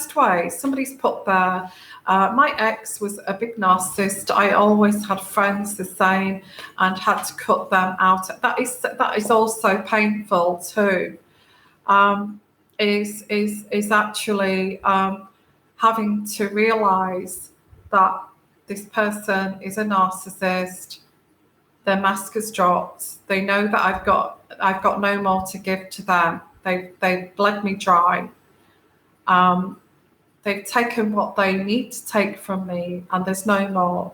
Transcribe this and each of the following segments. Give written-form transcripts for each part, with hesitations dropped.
best way. Somebody's put there, my ex was a big narcissist. I always had friends the same and had to cut them out. That is also painful too. Is actually having to realise that this person is a narcissist. Their mask has dropped. They know that I've got no more to give to them. They've bled me dry. They've taken what they need to take from me, and there's no more.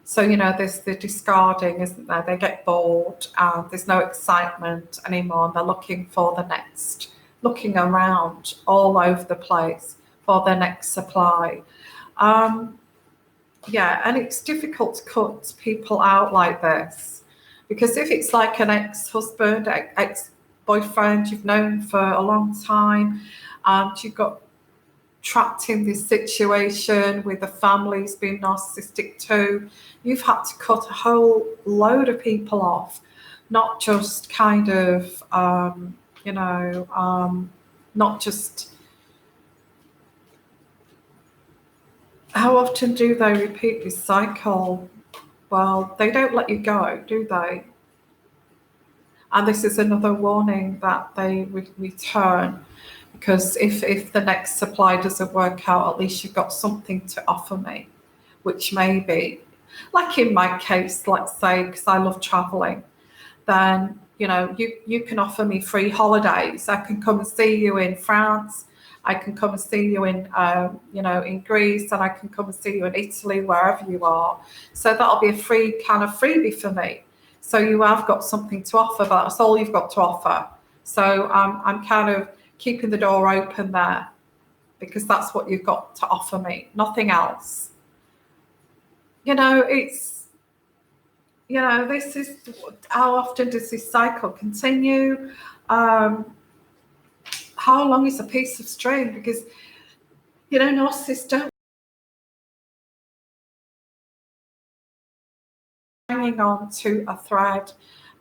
So, there's the discarding, isn't there? They get bored, and there's no excitement anymore. And they're looking for the next, looking around all over the place for their next supply. Yeah, and it's difficult to cut people out like this, because if it's like an ex-husband, ex-boyfriend you've known for a long time, and you've got trapped in this situation with the family's being narcissistic too, you've had to cut a whole load of people off, not just kind of, not just. How often do they repeat this cycle? Well, they don't let you go, do they? And this is another warning that they return, because if the next supply doesn't work out, at least you've got something to offer me, which may be, like in my case, let's say, because I love traveling, then, you can offer me free holidays. I can come and see you in France. I can come and see you in, in Greece, and I can come and see you in Italy, wherever you are. So that'll be a free kind of freebie for me. So you have got something to offer, but that's all you've got to offer. So I'm kind of keeping the door open there, because that's what you've got to offer me, nothing else. It's, this is, how often does this cycle continue? How long is a piece of string? Because, narcissists don't hanging on to a thread.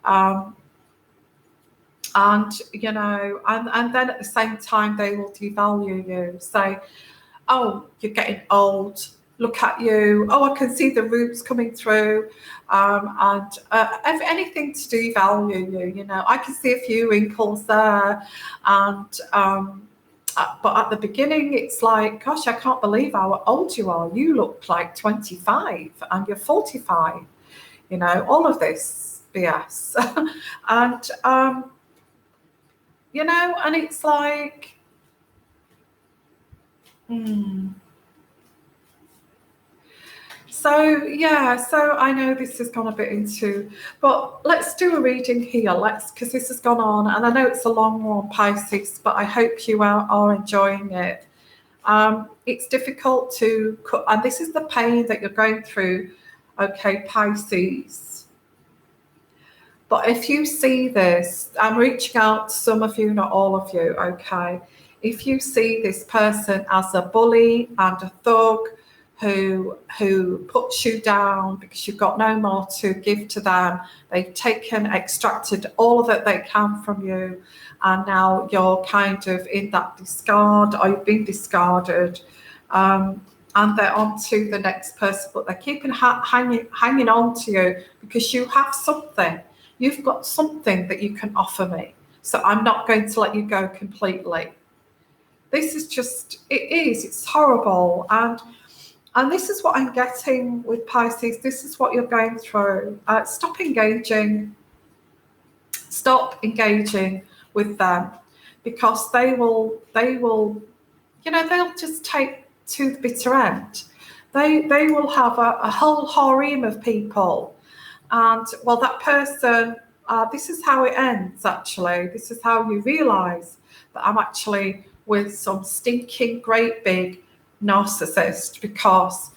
And then at the same time, they will devalue you, say, oh, you're getting old. Look at you. Oh, I can see the roots coming through. And anything to devalue you, I can see a few wrinkles there. And but at the beginning, it's like, gosh, I can't believe how old you are. You look like 25 and you're 45. All of this BS. And, and it's like, So I know this has gone a bit into, but let's do a reading here. Because this has gone on, and I know it's a long one, Pisces, but I hope you are enjoying it. It's difficult to cut, and this is the pain that you're going through, okay, Pisces. But if you see this, I'm reaching out to some of you, not all of you, okay? If you see this person as a bully and a thug, who puts you down because you've got no more to give to them. They've extracted all that they can from you, and now you're kind of in that discard, or you've been discarded, and they're on to the next person, but they're keeping hanging on to you because you have something. You've got something that you can offer me, so I'm not going to let you go completely. This is just, it's horrible, and this is what I'm getting with Pisces. This is what you're going through. Stop engaging with them, because they will, they'll just take to the bitter end. They will have a whole harem of people. And, well, that person, this is how it ends, actually. This is how you realise that I'm actually with some stinking great big narcissist, because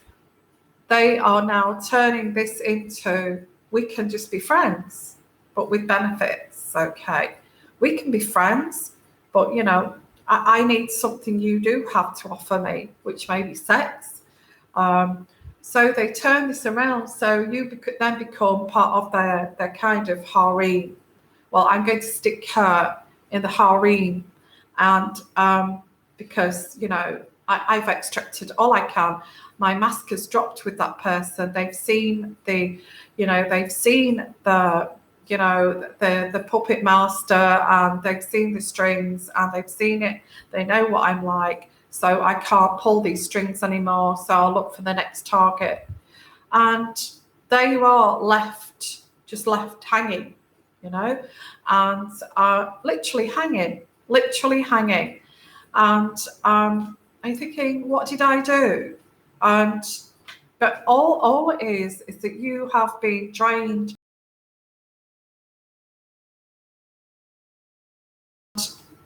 they are now turning this into, we can just be friends, but with benefits, okay? We can be friends, but, I need something you do have to offer me, which may be sex. So they turn this around, so you then become part of their kind of harem. Well, I'm going to stick her in the harem, and because, I've extracted all I can. My mask has dropped with that person. They've seen the, they've seen the, the puppet master, and they've seen the strings, and they've seen it. They know what I'm like. So I can't pull these strings anymore. So I'll look for the next target. And there you are, just left hanging, and literally hanging. And I'm thinking, what did I do? But all it is that you have been drained.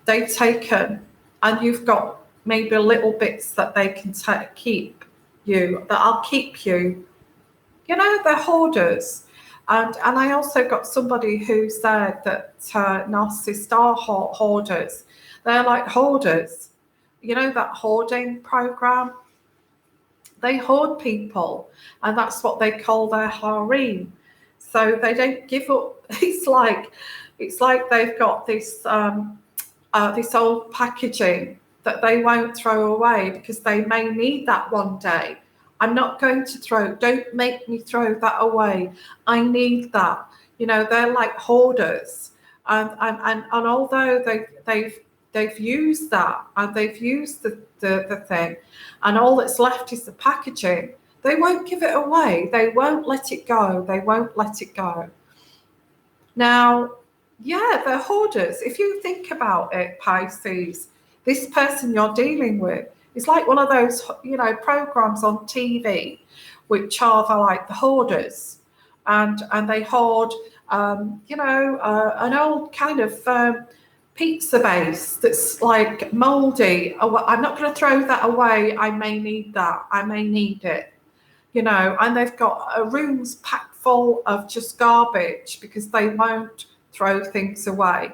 They've taken, and you've got maybe little bits that they can keep you, that'll keep you. They're hoarders. And I also got somebody who said that narcissists are hoarders. They're like hoarders. That hoarding program? They hoard people, and that's what they call their harem. So they don't give up. It's like they've got this this old packaging that they won't throw away because they may need that one day. I'm not going to don't make me throw that away. I need that. They're like hoarders. And although they've used that, and they've used the thing, and all that's left is the packaging, they won't give it away. They won't let it go. Now, yeah, they're hoarders. If you think about it, Pisces, this person you're dealing with, it's like one of those, programs on TV, which are like the hoarders, and they hoard, an old kind of pizza base that's like mouldy. Oh, I'm not going to throw that away. I may need that. I may need it, And they've got rooms packed full of just garbage because they won't throw things away.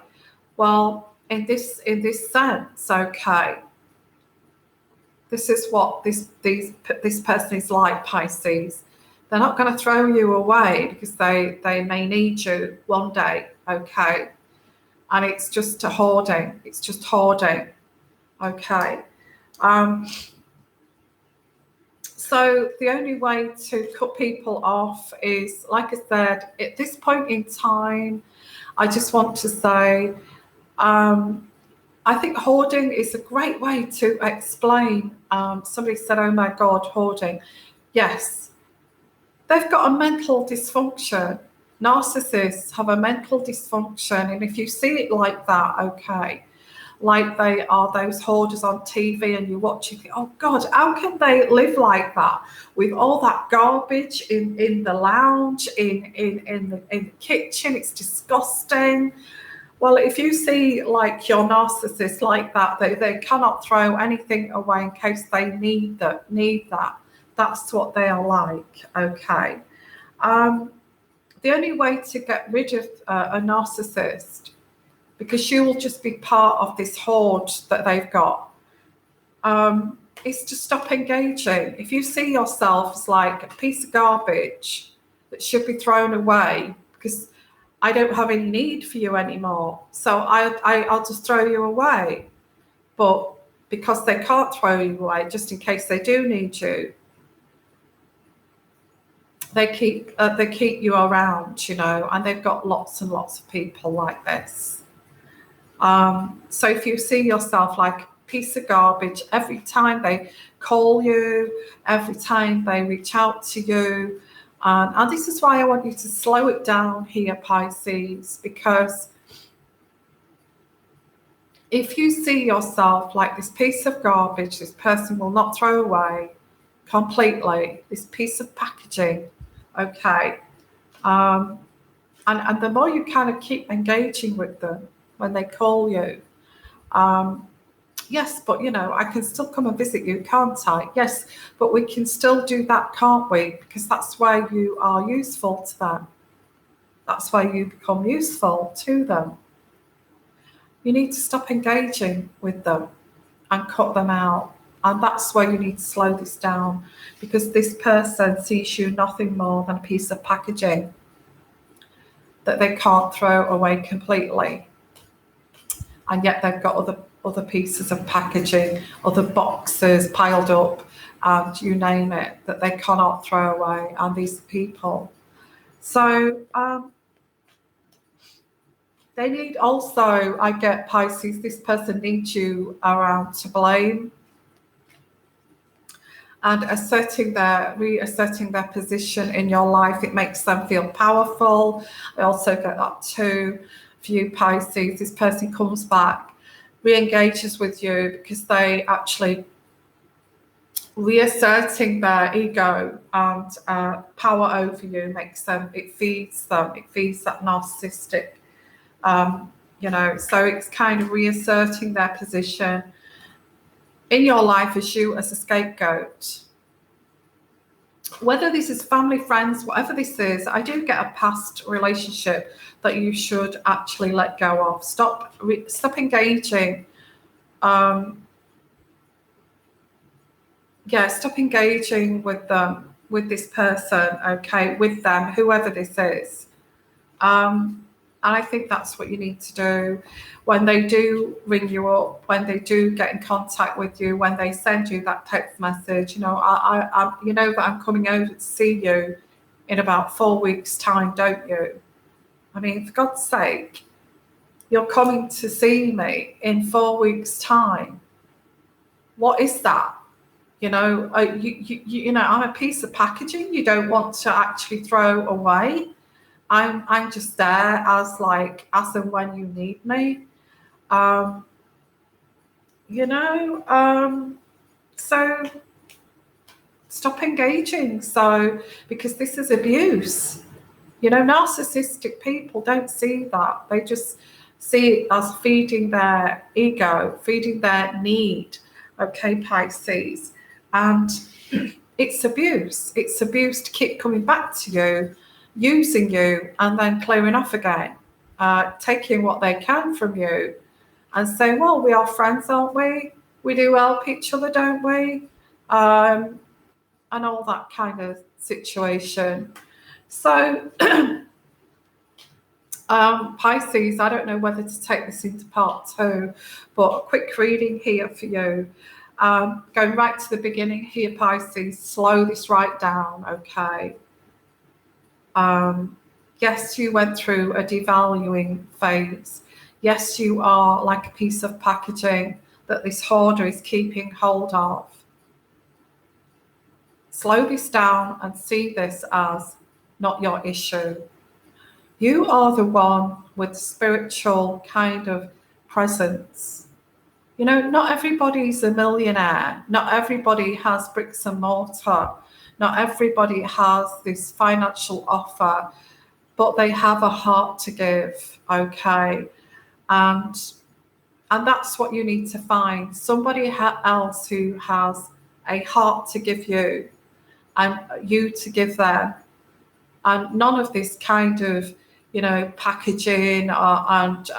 Well, in this sense, okay. This is what this person is like, Pisces. They're not going to throw you away because they may need you one day, okay? And it's just hoarding. It's just hoarding, okay? So the only way to cut people off is, like I said, at this point in time, I just want to say, I think hoarding is a great way to explain. Somebody said, oh my God, hoarding. Yes, they've got a mental dysfunction. Narcissists have a mental dysfunction. And if you see it like that, okay, like they are those hoarders on TV, and you watch, you think, oh God, how can they live like that with all that garbage in the lounge, in the kitchen? It's disgusting. Well, if you see like your narcissist like that, they cannot throw anything away in case they need that. That's what they are like, okay? The only way to get rid of a narcissist, because you will just be part of this hoard that they've got, is to stop engaging. If you see yourself as like a piece of garbage that should be thrown away because I don't have any need for you anymore, so I'll just throw you away. But because they can't throw you away, just in case they do need you, they keep you around, and they've got lots and lots of people like this. So if you see yourself like a piece of garbage, every time they call you, every time they reach out to you, and this is why I want you to slow it down here, Pisces, because if you see yourself like this piece of garbage, this person will not throw away completely, this piece of packaging, okay, and the more you kind of keep engaging with them when they call you, yes, but I can still come and visit you, can't I? Yes, but we can still do that, can't we? Because that's where you are useful to them. That's where you become useful to them. You need to stop engaging with them and cut them out. And that's where you need to slow this down, because this person sees you nothing more than a piece of packaging that they can't throw away completely. And yet they've got other pieces of packaging, other boxes piled up, and you name it, that they cannot throw away, and these people. So they need also, I get Pisces, this person needs you around to blame, and reasserting their position in your life. It makes them feel powerful. I also get that too. For you, Pisces, this person comes back, re-engages with you because they actually reasserting their ego and power over you makes them, it feeds that narcissistic, so it's kind of reasserting their position in your life as you as a scapegoat. Whether this is family, friends, whatever this is, I do get a past relationship that you should actually let go of. Stop engaging. Stop engaging with them, with this person, okay, with them, whoever this is. And I think that's what you need to do when they do ring you up, when they do get in contact with you, when they send you that text message. I you know that I'm coming over to see you in about 4 weeks' time, don't you? I mean, for God's sake, you're coming to see me in 4 weeks' time. What is that? I'm a piece of packaging you don't want to actually throw away. I'm just there as and when you need me. So stop engaging. So, because this is abuse. Narcissistic people don't see that. They just see it as feeding their ego, feeding their need. Okay, Pisces. And it's abuse. It's abuse to keep coming back to you, using you, and then clearing off again, taking what they can from you and saying, well, we are friends, aren't we? We do help each other, don't we? And all that kind of situation. So, Pisces, I don't know whether to take this into part 2, but a quick reading here for you. Going right to the beginning here, Pisces, slow this right down, okay? Yes, you went through a devaluing phase. Yes, you are like a piece of packaging that this hoarder is keeping hold of. Slow this down and see this as not your issue. You are the one with spiritual kind of presence. Not everybody's a millionaire. Not everybody has bricks and mortar. Not everybody has this financial offer, but they have a heart to give, okay? And that's what you need to find. Somebody else who has a heart to give you and you to give them. And none of this kind of, packaging and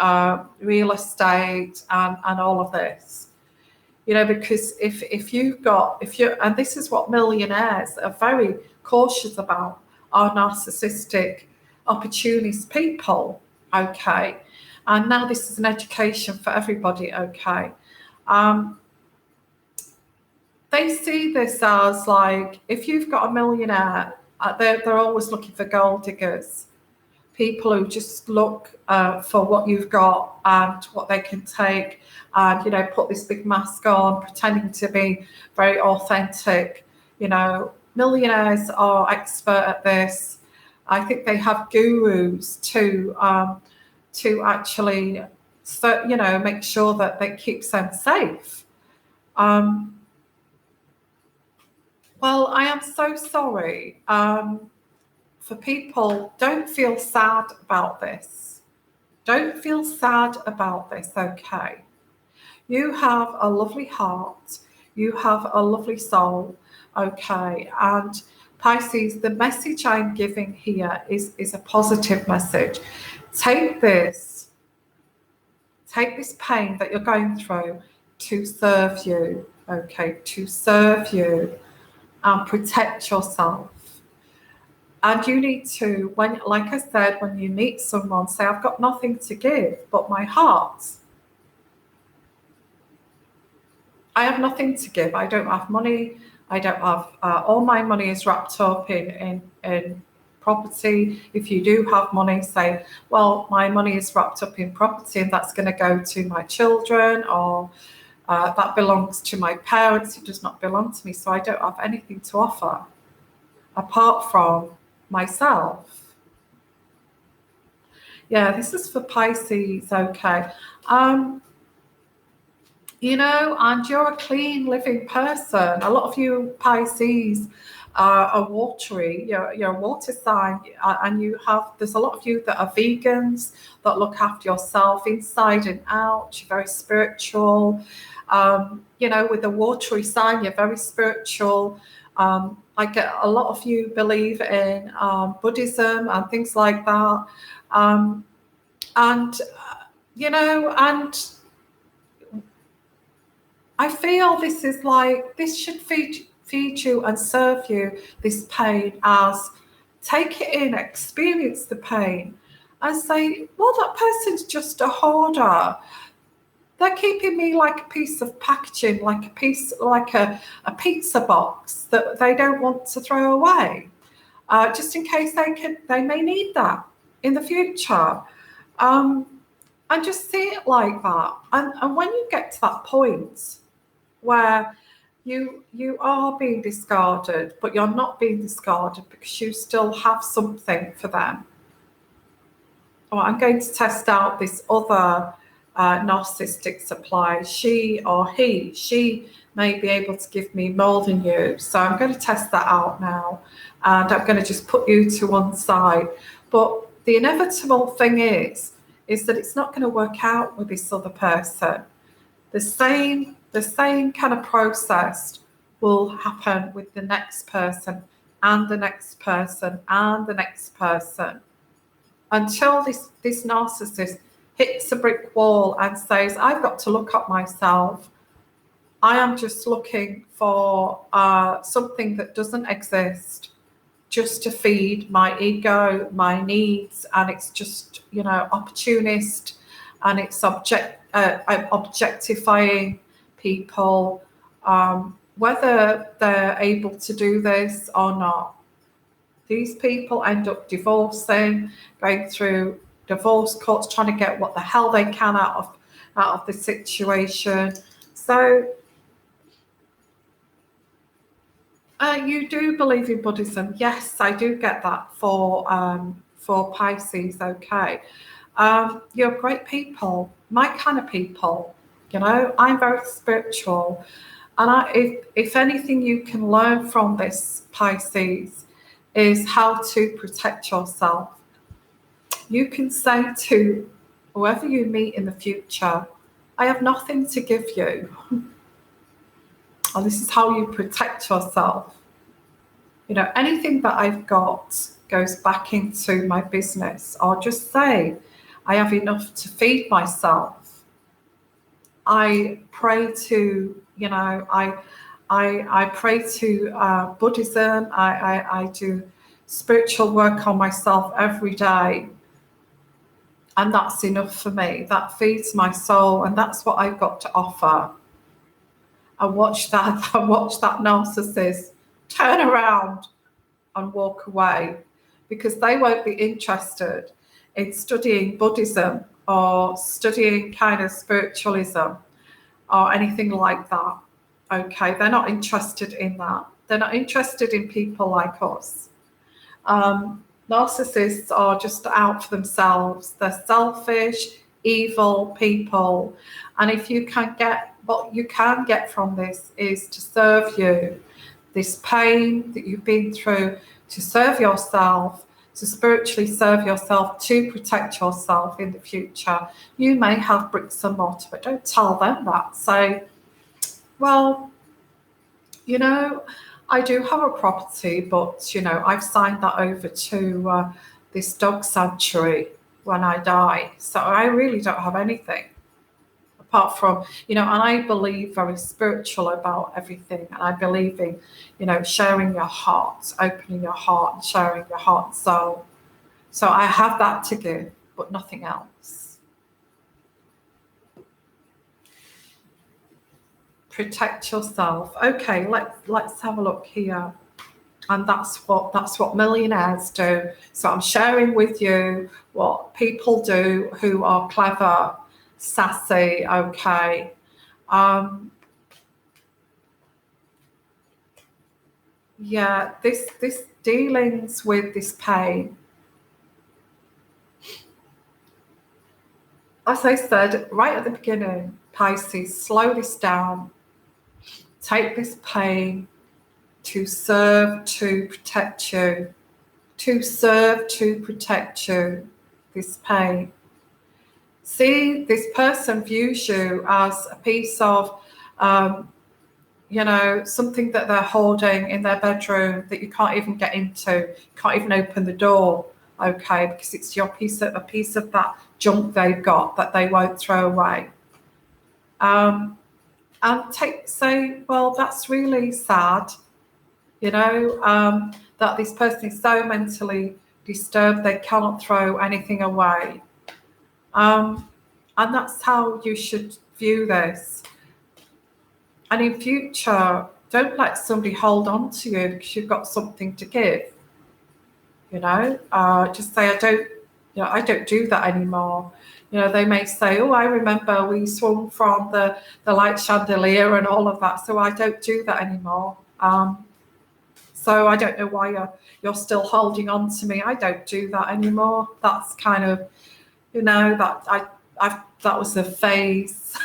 real estate and all of this. Because if you're, and this is what millionaires are very cautious about, are narcissistic, opportunist people, okay? And now this is an education for everybody, okay? They see this as if you've got a millionaire, they're always looking for gold diggers, people who just look for what you've got and what they can take and, put this big mask on, pretending to be very authentic. Millionaires are expert at this. I think they have gurus to actually, make sure that they keep them safe. Well, I am so sorry for people. Don't feel sad about this. Don't feel sad about this, okay? You have a lovely heart. You have a lovely soul, okay? And Pisces, the message I'm giving here is a positive message. Take this pain that you're going through to serve you, okay? To serve you and protect yourself. And you need to, like I said, when you meet someone, say, I've got nothing to give but my heart. I have nothing to give. I don't have money. I don't have, all my money is wrapped up in property. If you do have money, say, well, my money is wrapped up in property and that's going to go to my children, or that belongs to my parents. It does not belong to me. So I don't have anything to offer apart from myself. Yeah, this is for Pisces. Okay. And you're a clean living person. A lot of you Pisces are watery. You're a water sign, and there's a lot of you that are vegans, that look after yourself inside and out. You're very spiritual. With a watery sign, you're very spiritual. I get a lot of you believe in Buddhism and things like that. And I feel this should feed you and serve you, this pain, as take it in, experience the pain, and say, well, that person's just a hoarder. They're keeping me like a piece of packaging, like a pizza box that they don't want to throw away, just in case they may need that in the future. And just see it like that. And when you get to that point where you are being discarded, but you're not being discarded because you still have something for them. Oh, I'm going to test out this other narcissistic supply. She or she may be able to give me more than you. So I'm going to test that out now. And I'm going to just put you to one side. But the inevitable thing is that it's not going to work out with this other person. The same kind of process will happen with the next person and the next person and the next person, until this narcissist hits a brick wall and says, I've got to look at myself. I am just looking for something that doesn't exist, just to feed my ego, my needs, and it's just, opportunist, and it's objectifying people, whether they're able to do this or not. These people end up divorcing, going through divorce courts, trying to get what the hell they can out of the situation. So you do believe in Buddhism? Yes, I do get that for Pisces. Okay, you're great people, my kind of people. I'm very spiritual, and if anything you can learn from this, Pisces, is how to protect yourself. You can say to whoever you meet in the future, I have nothing to give you. And this is how you protect yourself. Anything that I've got goes back into my business. Or just say, I have enough to feed myself. I pray to, I pray to Buddhism. I do spiritual work on myself every day. And that's enough for me. That feeds my soul, and that's what I've got to offer. I watch that narcissist turn around and walk away, because they won't be interested in studying Buddhism or studying kind of spiritualism or anything like that. Okay, they're not interested in that. They're not interested in people like us. Narcissists are just out for themselves. They're selfish, evil people. And if you can get, what you can get from this is to serve you. This pain that you've been through, to serve yourself, to spiritually serve yourself, to protect yourself in the future. You may have bricks and mortar, but don't tell them that. Say, well, I do have a property, but, I've signed that over to this dog sanctuary when I die. So I really don't have anything apart from, and I believe very spiritual about everything. And I believe in, sharing your heart, opening your heart and sharing your heart and soul. So I have that to give, but nothing else. protect yourself. Okay, let's have a look here. And that's what millionaires do. So I'm sharing with you what people do who are clever, sassy, okay. Yeah, this dealings with this pain. As I said right at the beginning, Pisces, slow this down. Take this pain to serve to protect you. To serve to protect you, this pain. See, this person views you as a piece of, something that they're holding in their bedroom that you can't even get into, can't even open the door, okay, because it's a piece of that junk they've got that they won't throw away. And say, well, that's really sad, that this person is so mentally disturbed they cannot throw anything away. And that's how you should view this. And in future, don't let somebody hold on to you because you've got something to give. Just say, I don't do that anymore. They may say, oh, I remember we swung from the light chandelier and all of that, so I don't do that anymore. So I don't know why you're still holding on to me. I don't do that anymore. That's kind of, that was a phase.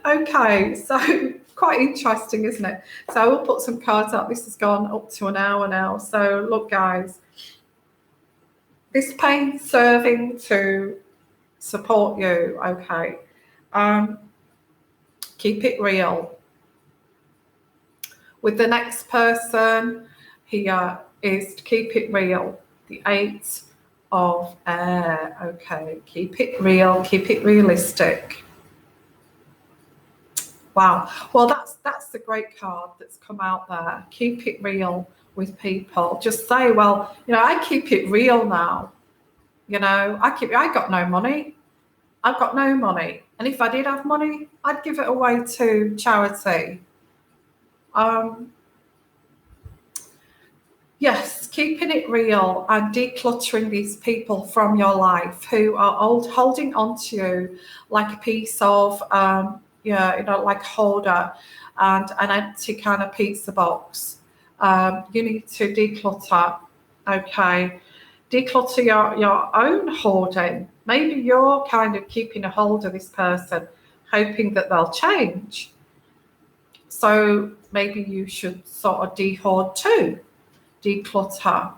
Okay, so quite interesting, isn't it? So we'll put some cards up. This has gone up to an hour now. So look, guys, this pain serving to support you, okay. Keep it real. With the next person here is to keep it real. The 8 of Air, okay. Keep it real, keep it realistic. Wow. Well, that's the great card that's come out there. Keep it real with people. Just say, well, I keep it real now. I got no money. I've got no money. And if I did have money, I'd give it away to charity. Yes, keeping it real and decluttering these people from your life who are holding on to you like a piece of, like a holder and an empty kind of pizza box. You need to declutter, okay? Declutter your own hoarding. Maybe you're kind of keeping a hold of this person, hoping that they'll change. So maybe you should sort of de-hoard too. Declutter.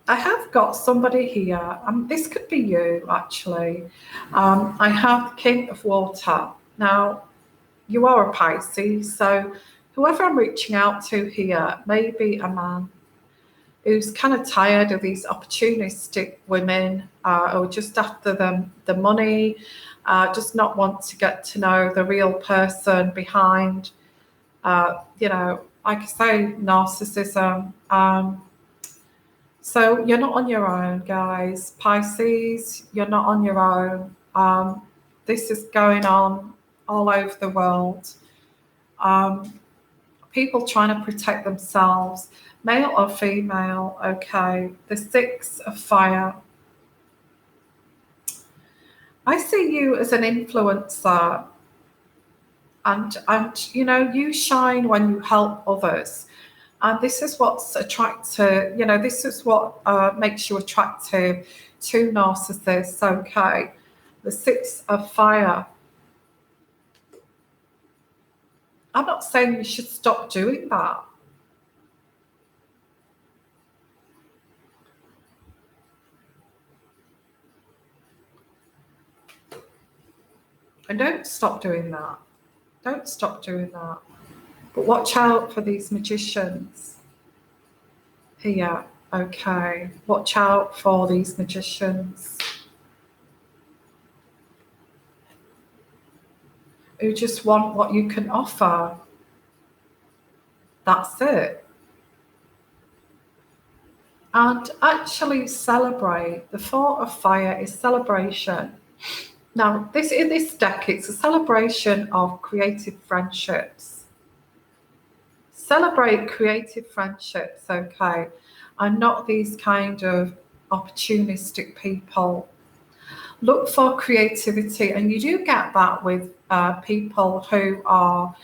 I have got somebody here, this could be you actually. I have the King of Water. Now, you are a Pisces, so whoever I'm reaching out to here may be a man who's kind of tired of these opportunistic women who are just after the money, just not want to get to know the real person behind, like I say, narcissism. So you're not on your own, guys. Pisces, you're not on your own. This is going on all over the world. People trying to protect themselves, male or female, okay. The 6 of Fire. I see you as an influencer. And you shine when you help others. And this is what's attractive, this is what makes you attractive to narcissists, okay? The 6 of Fire. I'm not saying you should stop doing that. And don't stop doing that. Don't stop doing that. But watch out for these magicians here, okay? Watch out for these magicians who just want what you can offer. That's it. And actually celebrate. The 4 of Fire is celebration. Now, in this deck, it's a celebration of creative friendships. Celebrate creative friendships, okay, and not these kind of opportunistic people. Look for creativity, and you do get that with people who are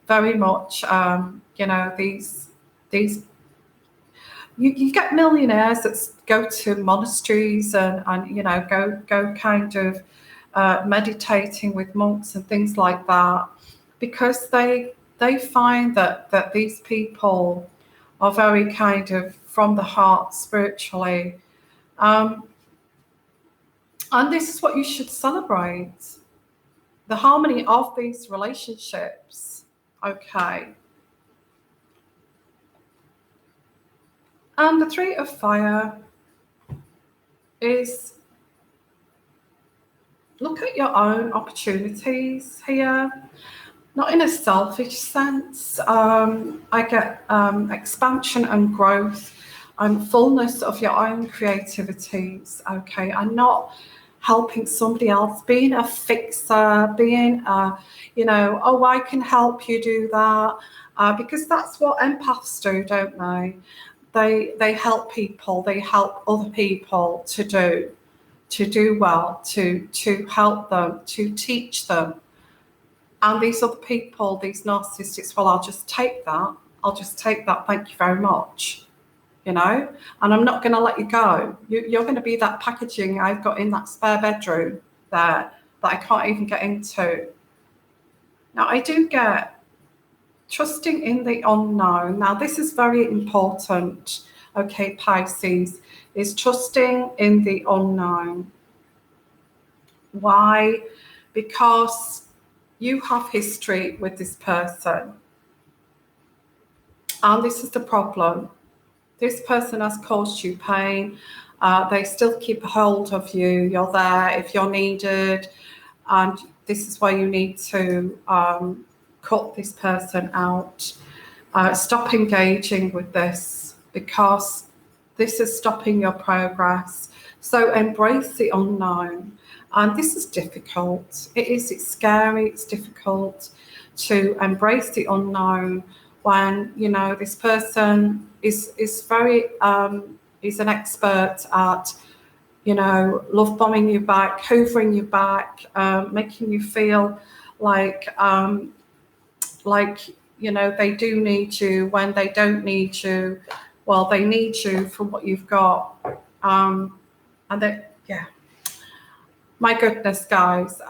very much, these you get millionaires that go to monasteries and go kind of meditating with monks and things like that, because they find that these people are very kind of from the heart spiritually, and this is what you should celebrate, the harmony of these relationships. Okay. And the Three of Fire is, look at your own opportunities here, not in a selfish sense. I get expansion and growth and fullness of your own creativities, okay, and not helping somebody else, being a fixer, being oh, I can help you do that, because that's what empaths do, don't they? They help people, they help other people to do well, to help them, to teach them. And these other people, these narcissists, well, I'll just take that, thank you very much, and I'm not going to let you go. You're going to be that packaging I've got in that spare bedroom there that I can't even get into. Now, I do get trusting in the unknown. Now, this is very important, okay, Pisces, is trusting in the unknown. Why? Because you have history with this person. And this is the problem. This person has caused you pain. They still keep a hold of you. You're there if you're needed. And this is why you need to cut this person out. Stop engaging with this, because this is stopping your progress. So embrace the unknown. And this is difficult. It's scary, it's difficult to embrace the unknown when, this person is very, is an expert at, love bombing you back, hoovering you back, making you feel like, they do need you when they don't need you. Well, they need you for what you've got. And my goodness, guys.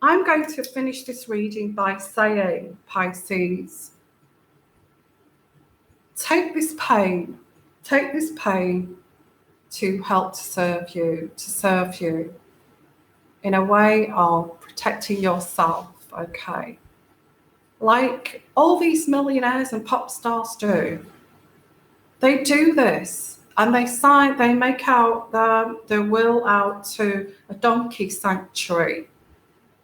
I'm going to finish this reading by saying, Pisces, take this pain to help to serve you in a way of protecting yourself, okay? Like all these millionaires and pop stars do. They do this, and they make out their will out to a donkey sanctuary,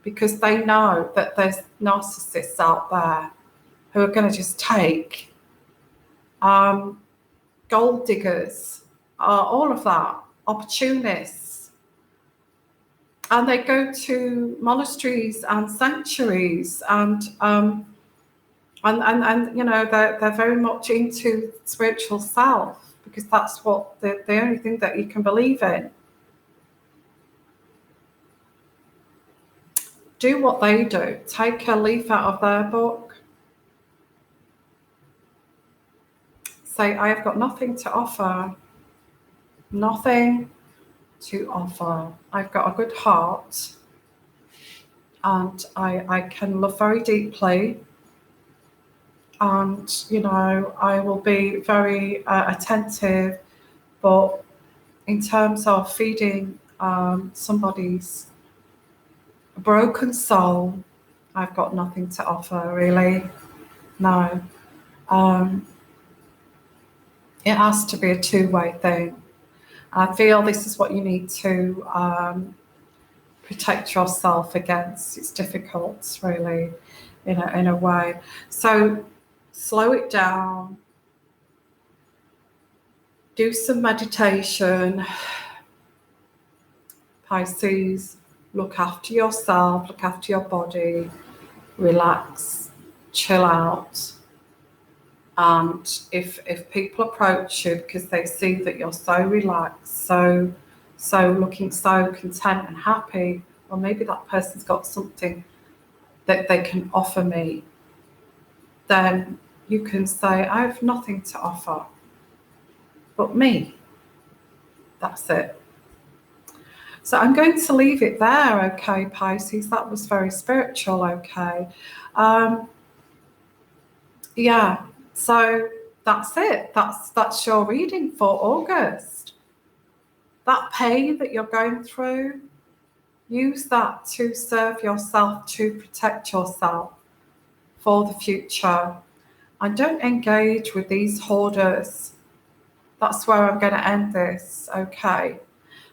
because they know that there's narcissists out there who are going to just take, gold diggers, all of that, opportunists. And they go to monasteries and sanctuaries, and they're very much into spiritual self, because that's what the only thing that you can believe in. Do what they do. Take a leaf out of their book. Say, I have got nothing to offer. Nothing to offer. I've got a good heart, and I can love very deeply, and I will be very attentive, but in terms of feeding somebody's broken soul, I've got nothing to offer, really. No. It has to be a two-way thing. I feel this is what you need to protect yourself against. It's difficult, really, in a way. So slow it down. Do some meditation. Pisces, look after yourself, look after your body, relax, chill out. And if people approach you because they see that you're so relaxed, so looking so content and happy, well, maybe that person's got something that they can offer me, then you can say, I have nothing to offer but me. That's it. So I'm going to leave it there, okay, Pisces? That was very spiritual, okay? Yeah, so that's it. That's your reading for August. That pain that you're going through, use that to serve yourself, to protect yourself for the future. And don't engage with these hoarders. That's where I'm going to end this, okay?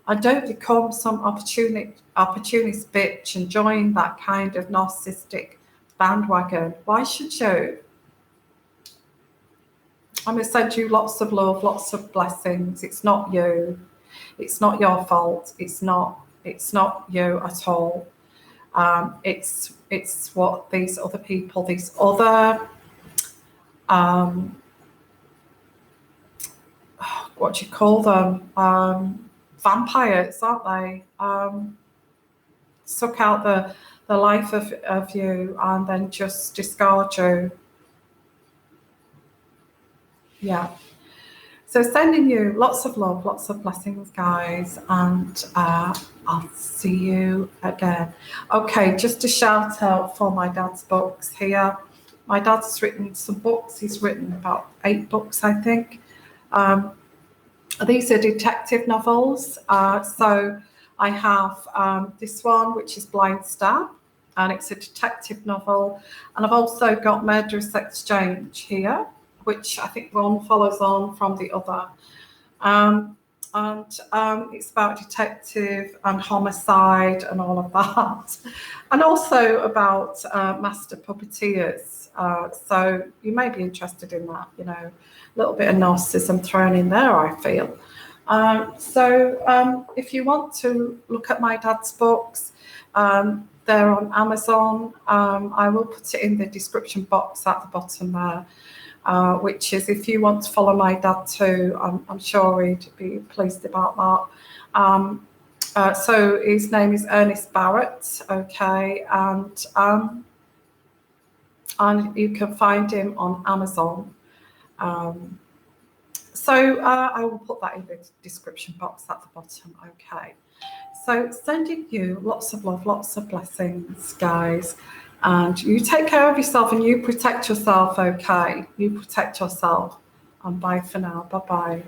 And don't become some opportunist bitch and join that kind of narcissistic bandwagon. Why should you? I'm going to send you lots of love, lots of blessings. It's not you. It's not your fault. It's not you at all. It's what these other people, these other what do you call them? Vampires, aren't they? Suck out the life of you and then just discard you. Yeah. So sending you lots of love, lots of blessings, guys, and I'll see you again. Okay, just a shout out for my dad's books here. My dad's written some books. He's written about 8 books, I think. These are detective novels. So I have this one, which is Blind Stab, and it's a detective novel. And I've also got Murderous Exchange here, which I think one follows on from the other. It's about detective and homicide and all of that. And also about master puppeteers. So you may be interested in that, you know, a little bit of narcissism thrown in there, I feel. If you want to look at my dad's books, they're on Amazon. I will put it in the description box at the bottom there. Which is, if you want to follow my dad too, I'm sure he'd be pleased about that. So his name is Ernest Barrett, okay, and you can find him on Amazon. I will put that in the description box at the bottom, okay. So sending you lots of love, lots of blessings, guys. And you take care of yourself and you protect yourself, okay? You protect yourself. And bye for now. Bye-bye.